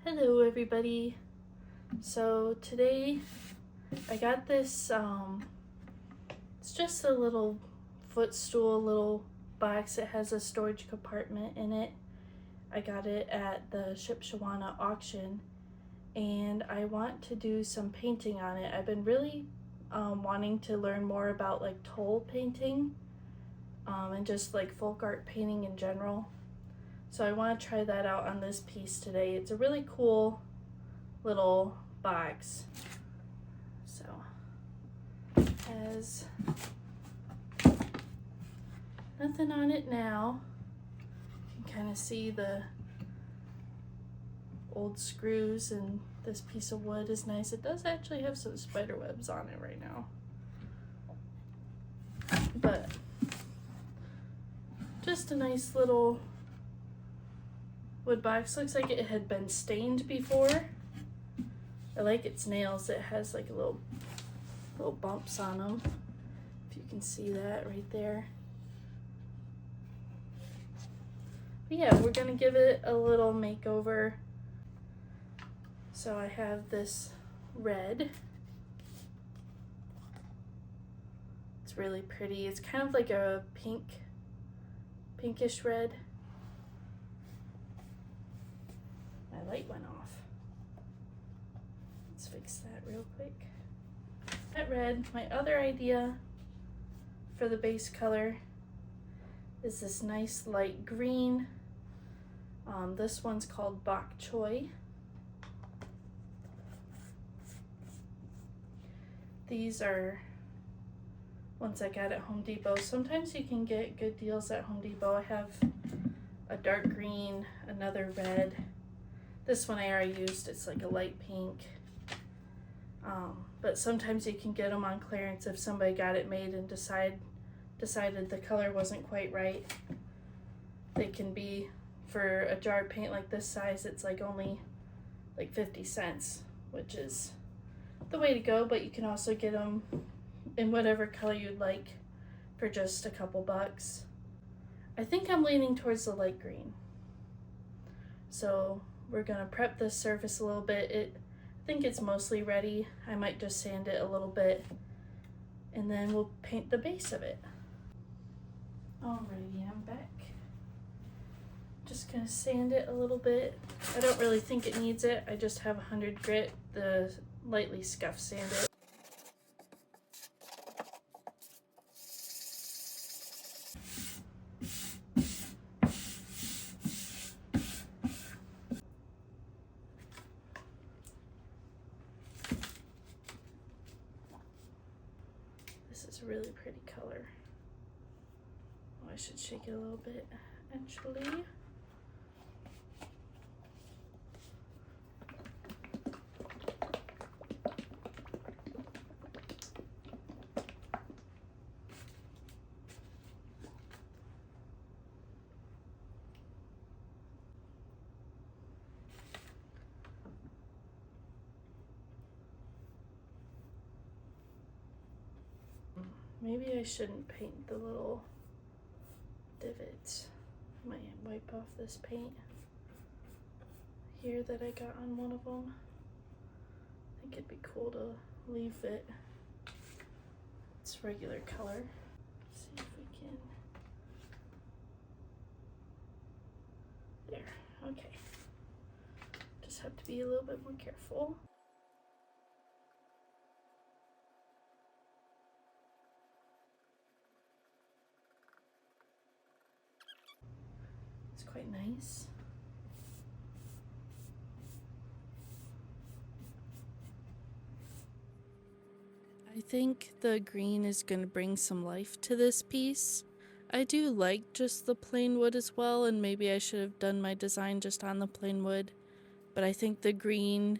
Hello everybody. So today I got this, it's just a little footstool, little box. It has a storage compartment in it. I got it at the Shipshawana auction and I want to do some painting on it. I've been really wanting to learn more about like toll painting and just like folk art painting in general. So I want to try that out on this piece today. It's a really cool little box. So it has nothing on it now. You can kind of see the old screws, and this piece of wood is nice. It does actually have some spider webs on it right now, but just a nice little wood box. Looks like it had been stained before. I like its nails. It has like a little bumps on them, if you can see that right there. But yeah, we're gonna give it a little makeover. So I have this red. It's really pretty. It's kind of like a pinkish red. My light went off. Let's fix that real quick. That red. My other idea for the base color is this nice light green. This one's called bok choy. These are ones I got at Home Depot. Sometimes you can get good deals at Home Depot. I have a dark green, another red. This one I already used. It's like a light pink. But sometimes you can get them on clearance if somebody got it made and decided the color wasn't quite right. They can be, for a jar of paint like this size, it's like only like 50 cents, which is the way to go. But you can also get them in whatever color you'd like for just a couple bucks. I think I'm leaning towards the light green. So we're gonna prep this surface a little bit. I think it's mostly ready. I might just sand it a little bit and then we'll paint the base of it. Alrighty, I'm back. Just gonna sand it a little bit. I don't really think it needs it. I just have 100 grit, the lightly scuff sand it. This is a really pretty color. Oh, I should shake it a little bit, actually. Maybe I shouldn't paint the little divots. I might wipe off this paint here that I got on one of them. I think it'd be cool to leave it its regular color. See if we can. There, okay. Just have to be a little bit more careful. Quite nice. I think the green is going to bring some life to this piece. I do like just the plain wood as well, and maybe I should have done my design just on the plain wood, but I think the green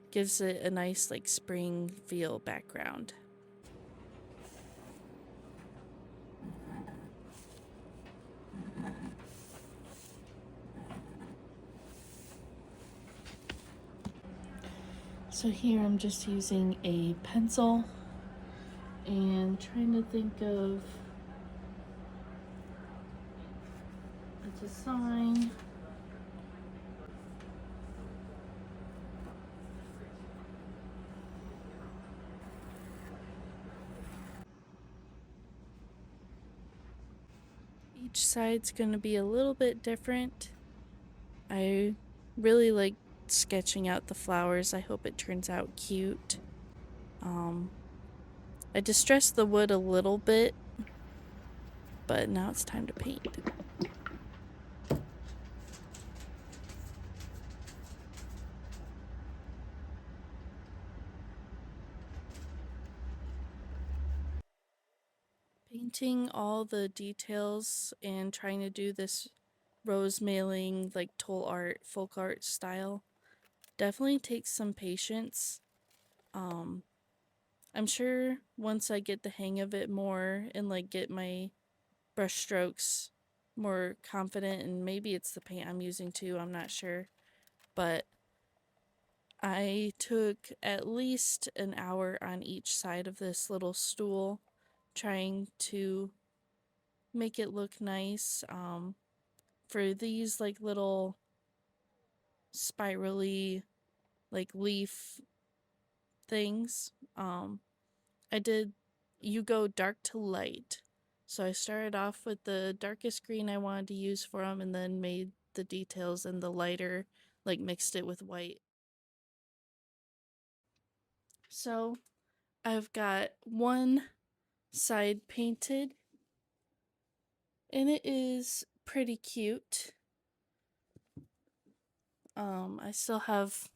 gives it a nice like spring feel background. So here I'm just using a pencil and trying to think of a design each side's gonna be a little bit different. I really like sketching out the flowers. I hope it turns out cute. I distressed the wood a little bit, but now it's time to paint. Painting all the details and trying to do this rosemaling, like toll art, folk art style definitely takes some patience. I'm sure once I get the hang of it more and like get my brush strokes more confident, and maybe it's the paint I'm using too, I'm not sure, but I took at least an hour on each side of this little stool trying to make it look nice. For these like little spirally like leaf things, I did you go dark to light. So I started off with the darkest green I wanted to use for them, and then made the details in the lighter, like mixed it with white. So I've got one side painted, and it is pretty cute. I still have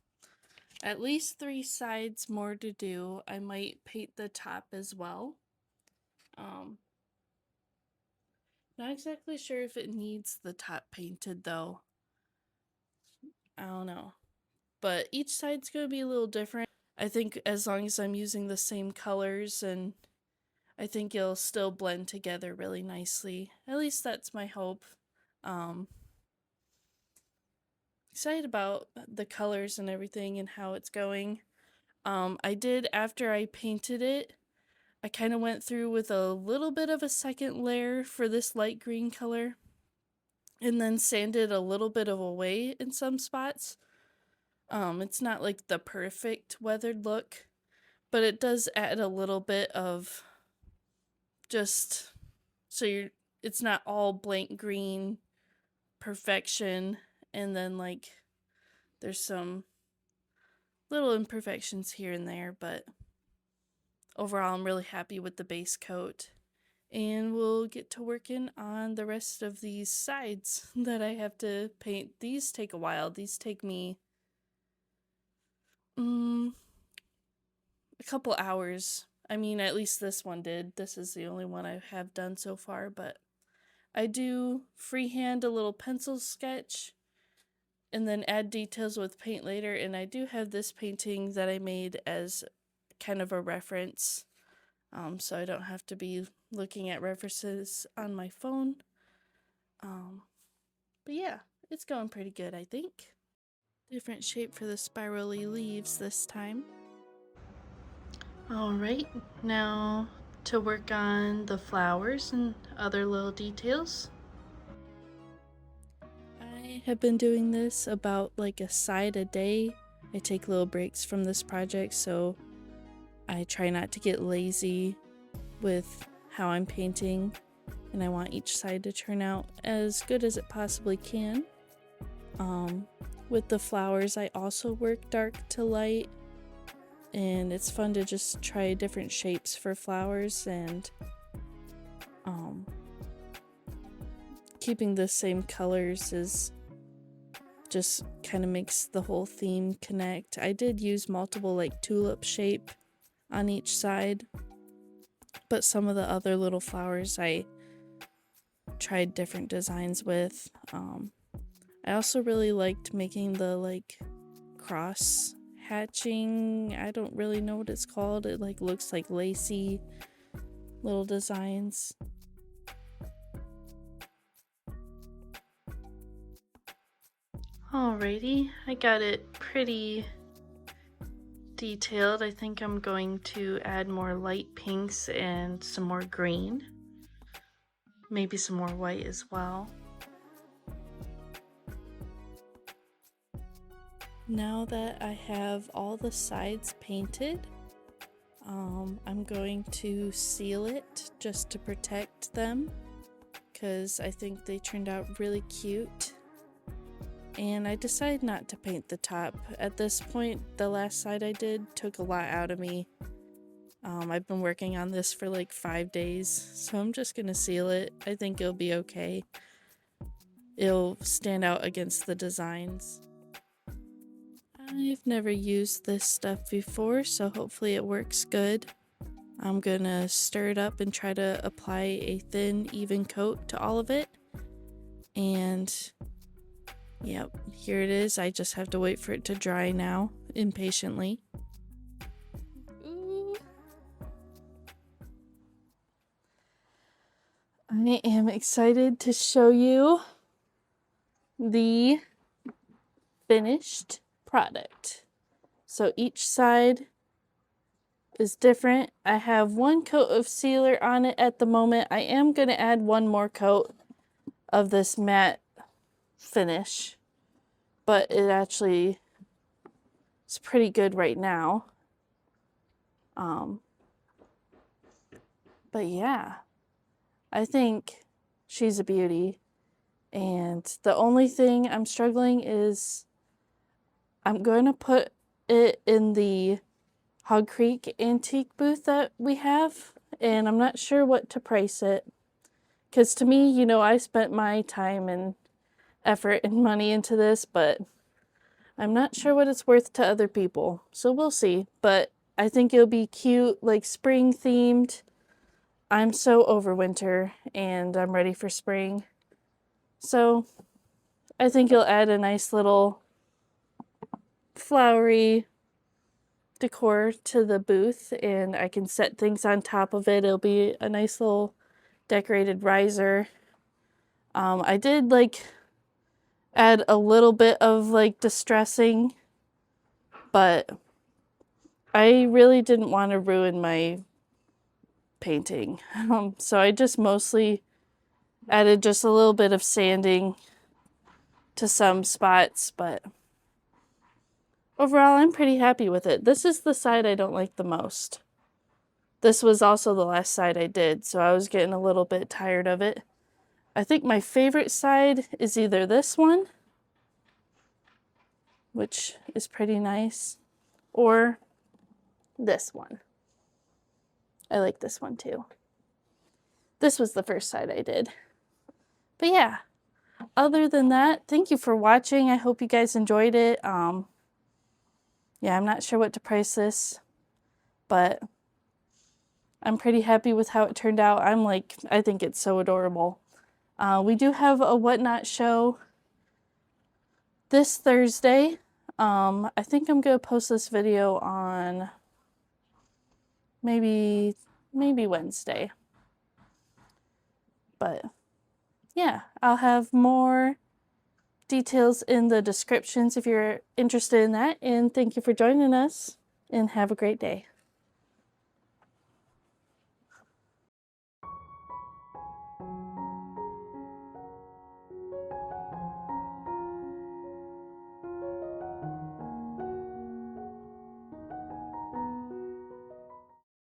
at least 3 sides more to do. I might paint the top as well. Not exactly sure if it needs the top painted though. I don't know. But each side's going to be a little different. I think as long as I'm using the same colors, and I think it'll still blend together really nicely. At least that's my hope. Excited about the colors and everything and how it's going. I did, after I painted it, I kind of went through with a little bit of a second layer for this light green color, and then sanded a little bit of away in some spots. It's not like the perfect weathered look, but it does add a little bit of just so it's not all blank green perfection, and then like there's some little imperfections here and there, but overall I'm really happy with the base coat. And we'll get to working on the rest of these sides that I have to paint. These take a while. These take me a couple hours. I mean, at least this one did. This is the only one I have done so far, but I do freehand a little pencil sketch and then add details with paint later, and I do have this painting that I made as kind of a reference, so I don't have to be looking at references on my phone. But yeah, it's going pretty good, I think. Different shape for the spirally leaves this time. Alright, now to work on the flowers and other little details. I have been doing this about like a side a day. I take little breaks from this project, so I try not to get lazy with how I'm painting, and I want each side to turn out as good as it possibly can. With the flowers, I also work dark to light, and it's fun to just try different shapes for flowers, and keeping the same colors is just kind of makes the whole theme connect. I did use multiple like tulip shape on each side, but some of the other little flowers I tried different designs with. I also really liked making the like cross hatching. I don't really know what it's called. It like looks like lacy little designs. Alrighty, I got it pretty detailed. I think I'm going to add more light pinks and some more green. Maybe some more white as well. Now that I have all the sides painted, I'm going to seal it just to protect them, because I think they turned out really cute. And I decided not to paint the top. At this point, the last side I did took a lot out of me. I've been working on this for like 5 days, so I'm just gonna seal it. I think it'll be okay. It'll stand out against the designs. I've never used this stuff before, so hopefully it works good. I'm gonna stir it up and try to apply a thin, even coat to all of it. And yep, here it is. I just have to wait for it to dry now, impatiently. Ooh. I am excited to show you the finished product. So each side is different. I have one coat of sealer on it at the moment. I am going to add one more coat of this matte finish, but it actually is pretty good right now. But yeah, I think she's a beauty. And the only thing I'm struggling is I'm going to put it in the Hog Creek antique booth that we have, and I'm not sure what to price it. Because to me, you know, I spent my time and effort and money into this, but I'm not sure what it's worth to other people. So we'll see. But I think it'll be cute, like spring themed. I'm so over winter and I'm ready for spring. So I think it'll add a nice little flowery decor to the booth, and I can set things on top of it. It'll be a nice little decorated riser. I did like add a little bit of like distressing, but I really didn't want to ruin my painting. So I just mostly added just a little bit of sanding to some spots, but overall I'm pretty happy with it. This is the side I don't like the most. This was also the last side I did, so I was getting a little bit tired of it. I think my favorite side is either this one, which is pretty nice, or this one. I like this one too. This was the first side I did. But yeah, other than that, thank you for watching. I hope you guys enjoyed it. Yeah, I'm not sure what to price this, but I'm pretty happy with how it turned out. I think it's so adorable. We do have a Whatnot show this Thursday. I think I'm going to post this video on maybe Wednesday. But yeah, I'll have more details in the descriptions if you're interested in that. And thank you for joining us, and have a great day.